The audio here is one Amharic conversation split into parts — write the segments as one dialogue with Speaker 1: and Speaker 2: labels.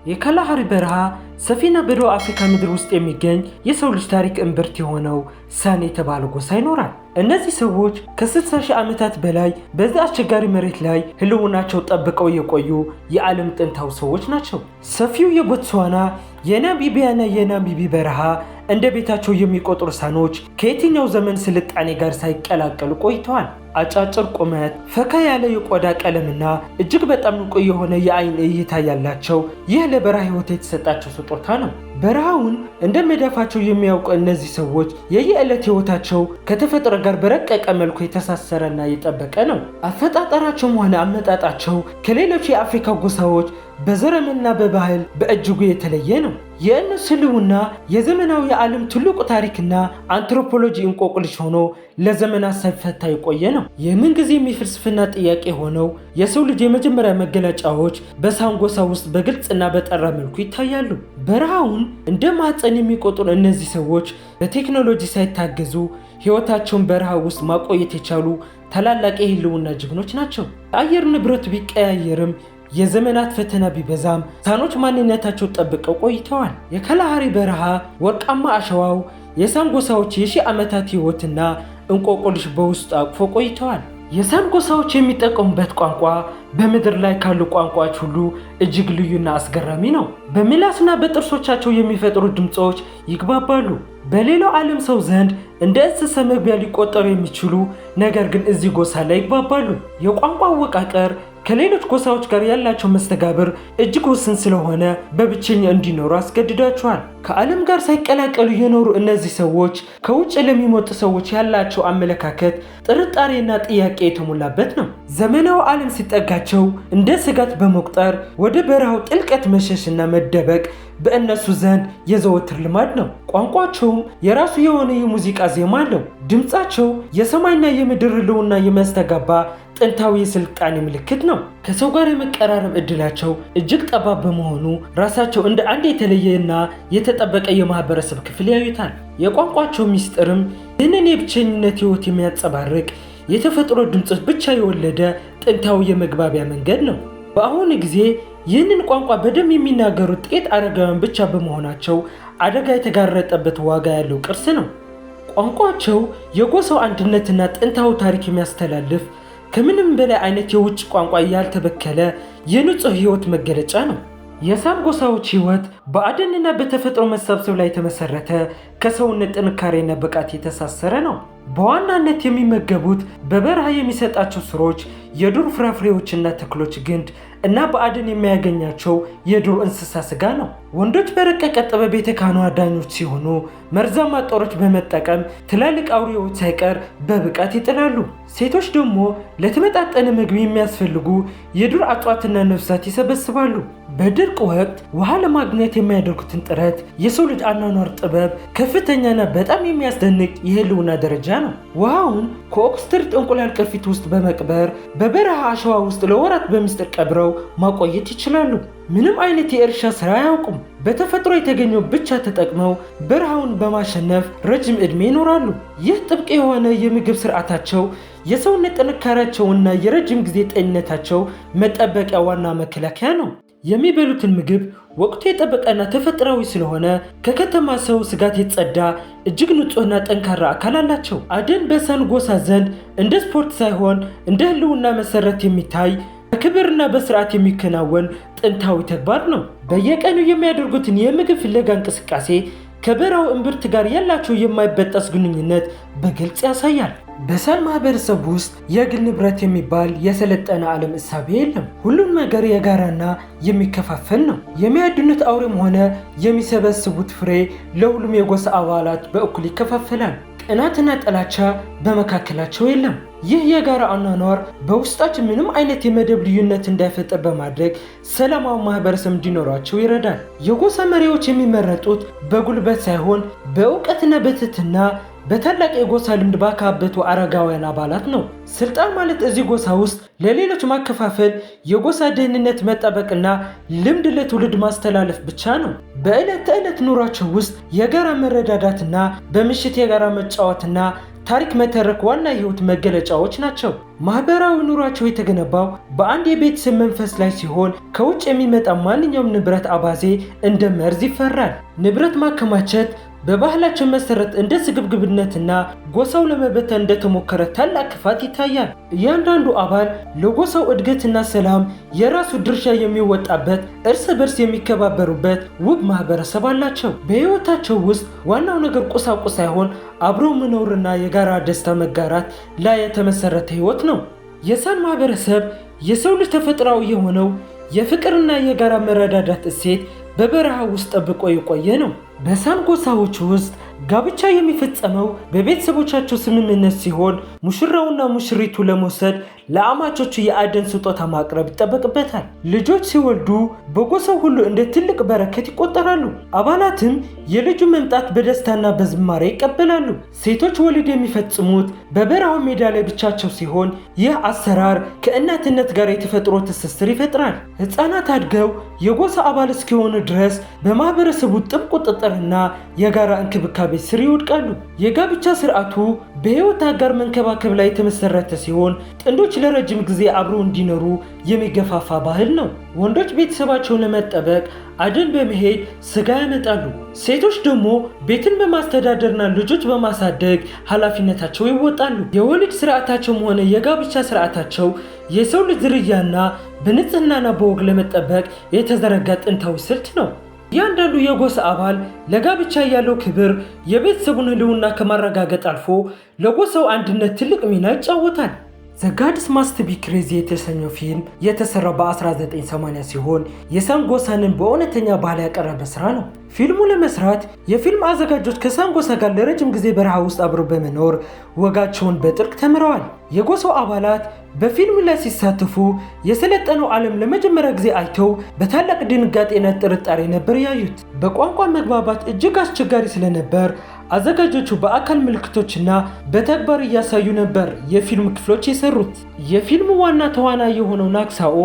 Speaker 1: የካላሃሪ በረሃ ሰፊና በደቡብ አፍሪካ ምድር ውስጥ የሚገኝ የሰው ልጅ ታሪክ እምብርት የሆነው ሳን የተባለ ጎሳ ይኖራል። እነዚህ ሰዎች ከ60 ሺህ ዓመታት በላይ በዚህ አስቸጋሪ መሬት ላይ ህልውናቸው ጠብቀው የቆዩ የዓለም ጥንታዊ ሰዎች ናቸው። ሰፊው የቦትስዋና የናሚቢያና የናሚቢ በረሃ እንደ ቤታቸው የሚቆጥሩ ሳኖች ከየትኛው ዘመን ስልጣኔ ጋር ሳይቀላቀሉ ቆይተዋል። አጫጭር ቁመት፣ ፈካ ያለ የቆዳ ቀለምና እጅግ በጣም ንቁ የሆነ የአይን እይታ ያላቸው ይህ ለበረሃ ህይወት የተሰጣቸው ስጦታ ነው። በረሃውን እንደ መዳፋቸው የሚያውቁ እነዚህ ሰዎች የየዕለት ህይወታቸው ከተፈጥሮ ጋር በረቀቀ መልኩ የተሳሰረና የጠበቀ ነው። አፈጣጠራቸውም ሆነ አመጣጣቸው ከሌሎች የአፍሪካ ጎሳዎች በዘረመልና በባህል በእጅጉ የተለየ ነው። የእነሱ ህልውና የዘመናዊ የዓለም ትልቁ ታሪክና አንትሮፖሎጂ እንቆቅልሽ ሆኖ ለዘመናት ሳይፈታ የቆየ ነው። የምንጊዜም የፍልስፍና ጥያቄ ሆነው የሰው ልጅ የመጀመሪያ መገለጫዎች በሳን ጎሳ ውስጥ በግልጽና በጠራ መልኩ ይታያሉ። በረሃውን እንደ ማህፀን የሚቆጥሩ እነዚህ ሰዎች በቴክኖሎጂ ሳይታገዙ ህይወታቸውን በረሃ ውስጥ ማቆየት የቻሉ ታላላቅ የህልውና ጀግኖች ናቸው። የአየር ንብረቱ ቢቀያየርም የዘመናት ፈተና ቢበዛም ሳኖች ማንነታቸው ጠብቀው ቆይተዋል። የካላሃሪ በረሃ ወርቃማ አሸዋው የሳን ጎሳዎች የሺህ ዓመታት ህይወትና እንቆቅልሽ በውስጡ አቅፎ ቆይተዋል። የሳን ጎሳዎች የሚጠቀሙበት ቋንቋ በምድር ላይ ካሉ ቋንቋዎች ሁሉ እጅግ ልዩና አስገራሚ ነው። በምላስና በጥርሶቻቸው የሚፈጥሩ ድምፆች ይግባባሉ። በሌላው ዓለም ሰው ዘንድ እንደ እንስሳ መግቢያ ሊቆጠሩ የሚችሉ ነገር ግን እዚህ ጎሳ ላይ ይግባባሉ። የቋንቋ አወቃቀር ከሌሎች ጎሳዎች ጋር ያላቸው መስተጋብር እጅግ ውስን ስለሆነ በብቸኛ እንዲኖሩ አስገድዷቸዋል። ከዓለም ጋር ሳይቀላቀሉ የኖሩ እነዚህ ሰዎች ከውጭ ለሚመጡ ሰዎች ያላቸው አመለካከት ጥርጣሬና ጥያቄ የተሞላበት ነው። ዘመናዊ ዓለም ሲጠጋቸው እንደ ስጋት በመቁጠር ወደ በረሃው ጥልቀት መሸሽና መደበቅ በእነሱ ዘንድ የዘወትር ልማድ ነው። ቋንቋቸውም የራሱ የሆነ የሙዚቃ ዜማ አለው። ድምፃቸው የሰማይና የምድር ህልውና የሚያስተጋባ ጥንታዊ የስልጣኔ ምልክት ነው። ከሰው ጋር የመቀራረብ እድላቸው እጅግ ጠባብ በመሆኑ ራሳቸው እንደ አንድ የተለየና የተጠበቀ የማህበረሰብ ክፍል ያዩታል። የቋንቋቸው ሚስጥርም ይህንን የብቸኝነት ህይወት የሚያንጸባርቅ የተፈጥሮ ድምፆች ብቻ የወለደ ጥንታዊ የመግባቢያ መንገድ ነው። በአሁኑ ጊዜ ይህንን ቋንቋ በደንብ የሚናገሩት ጥቂት አረጋውያን ብቻ በመሆናቸው አደጋ የተጋረጠበት ዋጋ ያለው ቅርስ ነው። ቋንቋቸው የጎሳው አንድነትና ጥንታዊ ታሪክ የሚያስተላልፍ ከምንም በላይ አይነት የውጭ ቋንቋ ያልተበከለ የንጹህ ህይወት መገለጫ ነው። የሳን ጎሳዎች ህይወት በአደንና በተፈጥሮ መሰብሰብ ላይ የተመሰረተ ከሰውነት ጥንካሬና ብቃት የተሳሰረ ነው። በዋናነት የሚመገቡት በበረሃ የሚሰጣቸው ስሮች፣ የዱር ፍራፍሬዎችና ተክሎች ግንድ እና በአደን የሚያገኛቸው የዱር እንስሳ ስጋ ነው። ወንዶች በረቀቀ ጥበብ የተካኑ አዳኞች ሲሆኑ መርዛማ ጦሮች በመጠቀም ትላልቅ አውሬዎች ሳይቀር በብቃት ይጥላሉ። ሴቶች ደግሞ ለተመጣጠነ ምግብ የሚያስፈልጉ የዱር እጽዋትና ነፍሳት ይሰበስባሉ። በድርቅ ወቅት ውሃ ለማግኘት የሚያደርጉትን ጥረት የሰው ልጅ አኗኗር ጥበብ ከፍተኛና በጣም የሚያስደንቅ የህልውና ደረጃ ነው። ውሃውን ከኦክስትሪች እንቁላል ቅርፊት ውስጥ በመቅበር በበረሃ አሸዋ ውስጥ ለወራት በምስጢር ቀብረው ማቆየት ይችላሉ። ምንም አይነት የእርሻ ስራ አያውቁም። በተፈጥሮ የተገኘው ብቻ ተጠቅመው በረሃውን በማሸነፍ ረጅም ዕድሜ ይኖራሉ። ይህ ጥብቅ የሆነ የምግብ ስርዓታቸው የሰውነት ጥንካሬያቸውና የረጅም ጊዜ ጤንነታቸው መጠበቂያ ዋና መከላከያ ነው። የሚበሉትን ምግብ ወቅቱ የጠበቀና ተፈጥሯዊ ስለሆነ ከከተማ ሰው ስጋት የጸዳ እጅግ ንጹህና ጠንካራ አካል አላቸው። አደን በሳን ጎሳ ዘንድ እንደ ስፖርት ሳይሆን እንደ ህልውና መሰረት የሚታይ በክብርና በስርዓት የሚከናወን ጥንታዊ ተግባር ነው። በየቀኑ የሚያደርጉትን የምግብ ፍለጋ እንቅስቃሴ ከበረሃው እምብርት ጋር ያላቸው የማይበጠስ ግንኙነት በግልጽ ያሳያል። በሳን ማህበረሰብ ውስጥ የግል ንብረት የሚባል የሰለጠነ ዓለም እሳቤ የለም። ሁሉም ነገር የጋራና የሚከፋፈል ነው። የሚያድኑት አውሬም ሆነ የሚሰበስቡት ፍሬ ለሁሉም የጎሳ አባላት በእኩል ይከፋፈላል። ቅናትና ጥላቻ በመካከላቸው የለም። ይህ የጋራ አኗኗር በውስጣቸው ምንም አይነት የመደብ ልዩነት እንዳይፈጠር በማድረግ ሰላማዊ ማህበረሰብ እንዲኖራቸው ይረዳል። የጎሳ መሪዎች የሚመረጡት በጉልበት ሳይሆን በእውቀትና በትህትና በታላቅ የጎሳ ልምድ ባካበቱ አረጋውያን አባላት ነው። ስልጣን ማለት እዚህ ጎሳ ውስጥ ለሌሎች ማከፋፈል፣ የጎሳ ደህንነት መጠበቅና ልምድ ለትውልድ ማስተላለፍ ብቻ ነው። በዕለት ተዕለት ኑሯቸው ውስጥ የጋራ መረዳዳትና በምሽት የጋራ መጫወትና ታሪክ መተረክ ዋና የህይወት መገለጫዎች ናቸው። ማህበራዊ ኑሯቸው የተገነባው በአንድ የቤተሰብ መንፈስ ላይ ሲሆን ከውጭ የሚመጣ ማንኛውም ንብረት አባዜ እንደ መርዝ ይፈራል። ንብረት ማከማቸት በባህላቸው መሰረት እንደ ስግብግብነትና ጎሳው ለመበተን እንደተሞከረ ታላቅ ክፋት ይታያል። እያንዳንዱ አባል ለጎሳው እድገትና ሰላም የራሱ ድርሻ የሚወጣበት፣ እርስ በርስ የሚከባበሩበት ውብ ማህበረሰብ አላቸው። በህይወታቸው ውስጥ ዋናው ነገር ቁሳቁስ ሳይሆን አብሮ መኖርና የጋራ ደስታ መጋራት ላይ የተመሰረተ ህይወት ነው። የሳን ማህበረሰብ የሰው ልጅ ተፈጥሯዊ የሆነው የፍቅርና የጋራ መረዳዳት እሴት በበረሃ ውስጥ ጠብቆ የቆየ ነው። በሳን ጎሳዎች ውስጥ ጋብቻ የሚፈጸመው በቤተሰቦቻቸው ስምምነት ሲሆን ሙሽራውና ሙሽሪቱ ለመውሰድ ለአማቾቹ የአደን ስጦታ ማቅረብ ይጠበቅበታል። ልጆች ሲወልዱ በጎሳው ሁሉ እንደ ትልቅ በረከት ይቆጠራሉ። አባላትም የልጁ መምጣት በደስታና በዝማሬ ይቀበላሉ። ሴቶች ወሊድ የሚፈጽሙት በበረሃው ሜዳ ላይ ብቻቸው ሲሆን ይህ አሰራር ከእናትነት ጋር የተፈጥሮ ትስስር ይፈጥራል። ህፃናት አድገው የጎሳ አባል እስኪሆኑ ድረስ በማህበረሰቡ ጥብቅ ቁጥጥርና የጋራ እንክብካቤ ስር ይወድቃሉ። የጋብቻ ስርዓቱ በህይወት አጋር መንከባከብ ላይ የተመሰረተ ሲሆን ጥንዶች ለረጅም ጊዜ አብረው እንዲኖሩ የሚገፋፋ ባህል ነው። ወንዶች ቤተሰባቸውን ለመጠበቅ አደን በመሄድ ስጋ ያመጣሉ። ሴቶች ደግሞ ቤትን በማስተዳደርና ልጆች በማሳደግ ኃላፊነታቸው ይወጣሉ። የወሊድ ስርዓታቸውም ሆነ የጋብቻ ስርዓታቸው የሰው ልጅ ዝርያና በንጽህናና በወግ ለመጠበቅ የተዘረጋ ጥንታዊ ስልት ነው። እያንዳንዱ የጎሳ አባል ለጋብቻ ያለው ክብር የቤተሰቡን ህልውና ከማረጋገጥ አልፎ ለጎሳው አንድነት ትልቅ ሚና ይጫወታል። ዘ ጋድስ ማስት ቢ ክሬዚ የተሰኘው ፊልም የተሰራው በ1980 ሲሆን የሳን ጎሳንን በእውነተኛ ባህል ያቀረበ ስራ ነው። ፊልሙ ለመስራት የፊልም አዘጋጆች ከሳን ጎሳ ጋር ለረጅም ጊዜ በረሃ ውስጥ አብረው በመኖር ወጋቸውን በጥልቅ ተምረዋል። የጎሳው አባላት በፊልሙ ላይ ሲሳተፉ የሰለጠነው ዓለም ለመጀመሪያ ጊዜ አይተው በታላቅ ድንጋጤና ጥርጣሬ ነበር ያዩት። በቋንቋ መግባባት እጅግ አስቸጋሪ ስለነበር አዘጋጆቹ በአካል ምልክቶችና በተግባር እያሳዩ ነበር የፊልም ክፍሎች የሰሩት። የፊልሙ ዋና ተዋናይ የሆነው ናክሳኦ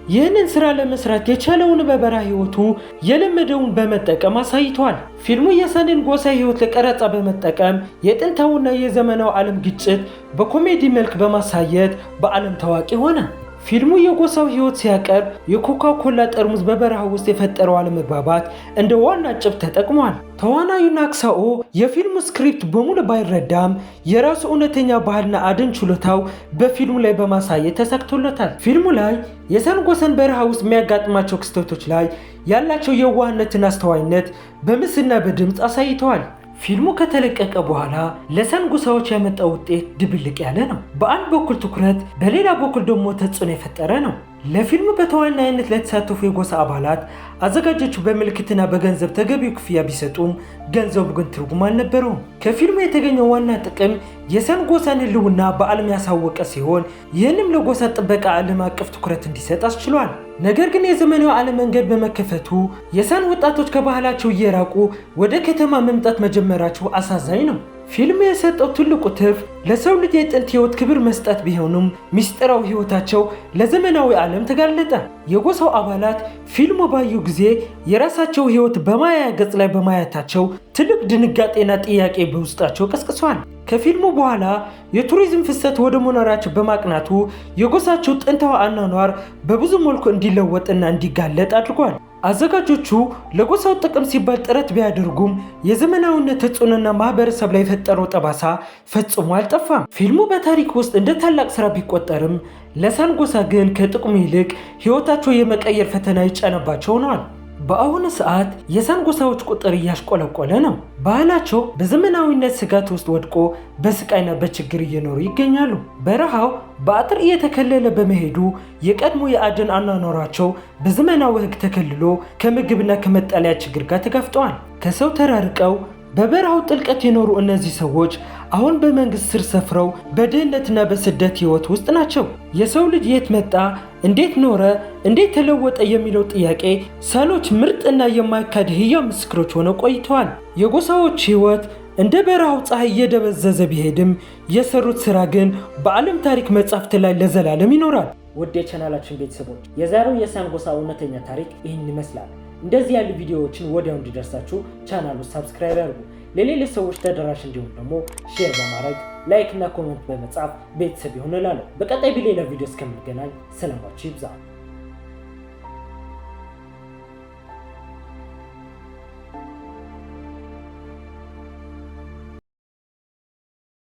Speaker 1: ይህንን ስራ ለመስራት የቻለውን በበረሃ ህይወቱ የለመደውን በመጠቀም አሳይቷል። ፊልሙ የሳንን ጎሳ ህይወት ለቀረጻ በመጠቀም የጥንታውና የዘመናዊ ዓለም ግጭት በኮሜዲ መልክ በማሳየት በዓለም ታዋቂ ሆነ። ፊልሙ የጎሳው ህይወት ሲያቀርብ የኮካ ኮላ ጠርሙስ በበረሃ ውስጥ የፈጠረው አለመግባባት እንደ ዋና ጭብጥ ተጠቅሟል። ተዋናዩ ናክሳኦ የፊልሙ ስክሪፕት በሙሉ ባይረዳም የራሱ እውነተኛ ባህልና አደን ችሎታው በፊልሙ ላይ በማሳየት ተሳክቶለታል። ፊልሙ ላይ የሳን ጎሳን በረሃ ውስጥ የሚያጋጥማቸው ክስተቶች ላይ ያላቸው የዋህነትና አስተዋይነት በምስልና በድምፅ አሳይተዋል። ፊልሙ ከተለቀቀ በኋላ ለሳን ጎሳዎች ያመጣው ውጤት ድብልቅ ያለ ነው። በአንድ በኩል ትኩረት፣ በሌላ በኩል ደግሞ ተጽዕኖ የፈጠረ ነው። ለፊልሙ በተዋናይነት ለተሳተፉ የጎሳ አባላት አዘጋጆቹ በምልክትና በገንዘብ ተገቢው ክፍያ ቢሰጡም ገንዘቡ ግን ትርጉም አልነበረውም። ከፊልሙ የተገኘው ዋና ጥቅም የሳን ጎሳን ህልውና በዓለም ያሳወቀ ሲሆን ይህንም ለጎሳ ጥበቃ ዓለም አቀፍ ትኩረት እንዲሰጥ አስችሏል። ነገር ግን የዘመናዊ ዓለም መንገድ በመከፈቱ የሳን ወጣቶች ከባህላቸው እየራቁ ወደ ከተማ መምጣት መጀመራቸው አሳዛኝ ነው። ፊልሙ የሰጠው ትልቁ ትርፍ ለሰው ልጅ የጥንት ህይወት ክብር መስጠት ቢሆንም ሚስጥራዊ ህይወታቸው ለዘመናዊ ዓለም ተጋለጠ። የጎሳው አባላት ፊልሙ ባዩ ጊዜ የራሳቸው ህይወት በማያ ገጽ ላይ በማየታቸው ትልቅ ድንጋጤና ጥያቄ በውስጣቸው ቀስቅሷል። ከፊልሙ በኋላ የቱሪዝም ፍሰት ወደ መኖራቸው በማቅናቱ የጎሳቸው ጥንታዊ አኗኗር በብዙ መልኩ እንዲለወጥና እንዲጋለጥ አድርጓል። አዘጋጆቹ ለጎሳው ጥቅም ሲባል ጥረት ቢያደርጉም የዘመናዊነት ተጽዕኖና ማህበረሰብ ላይ የፈጠረው ጠባሳ ፈጽሞ አልጠፋም። ፊልሙ በታሪክ ውስጥ እንደ ታላቅ ስራ ቢቆጠርም ለሳን ጎሳ ግን ከጥቅሙ ይልቅ ህይወታቸው የመቀየር ፈተና ይጫነባቸው ሆኗል። በአሁኑ ሰዓት የሳን ጎሳዎች ቁጥር እያሽቆለቆለ ነው። ባህላቸው በዘመናዊነት ስጋት ውስጥ ወድቆ በስቃይና በችግር እየኖሩ ይገኛሉ። በረሃው በአጥር እየተከለለ በመሄዱ የቀድሞ የአደን አኗኗራቸው በዘመናዊ ህግ ተከልሎ ከምግብና ከመጠለያ ችግር ጋር ተጋፍጠዋል። ከሰው ተራርቀው በበረሃው ጥልቀት የኖሩ እነዚህ ሰዎች አሁን በመንግስት ስር ሰፍረው በድህነትና በስደት ህይወት ውስጥ ናቸው። የሰው ልጅ የት መጣ፣ እንዴት ኖረ፣ እንዴት ተለወጠ የሚለው ጥያቄ ሳኖች ምርጥና የማይካድ ህያው ምስክሮች ሆነው ቆይተዋል። የጎሳዎች ህይወት እንደ በረሃው ፀሐይ እየደበዘዘ ቢሄድም የሰሩት ስራ ግን በዓለም ታሪክ መጻሕፍት ላይ ለዘላለም ይኖራል። ውድ የቻናላችን ቤተሰቦች የዛሬው የሳን ጎሳ እውነተኛ ታሪክ ይህን ይመስላል። እንደዚህ ያሉ ቪዲዮዎችን ወዲያው እንዲደርሳችሁ ቻናሉን ሰብስክራይብ ያድርጉ። ለሌሎች ሰዎች ተደራሽ እንዲሆን ደግሞ ሼር በማድረግ ላይክ እና ኮሜንት በመጻፍ ቤተሰብ ይሁን እላለሁ። በቀጣይ በሌላ ቪዲዮ እስከምንገናኝ ሰላማችሁ ይብዛ።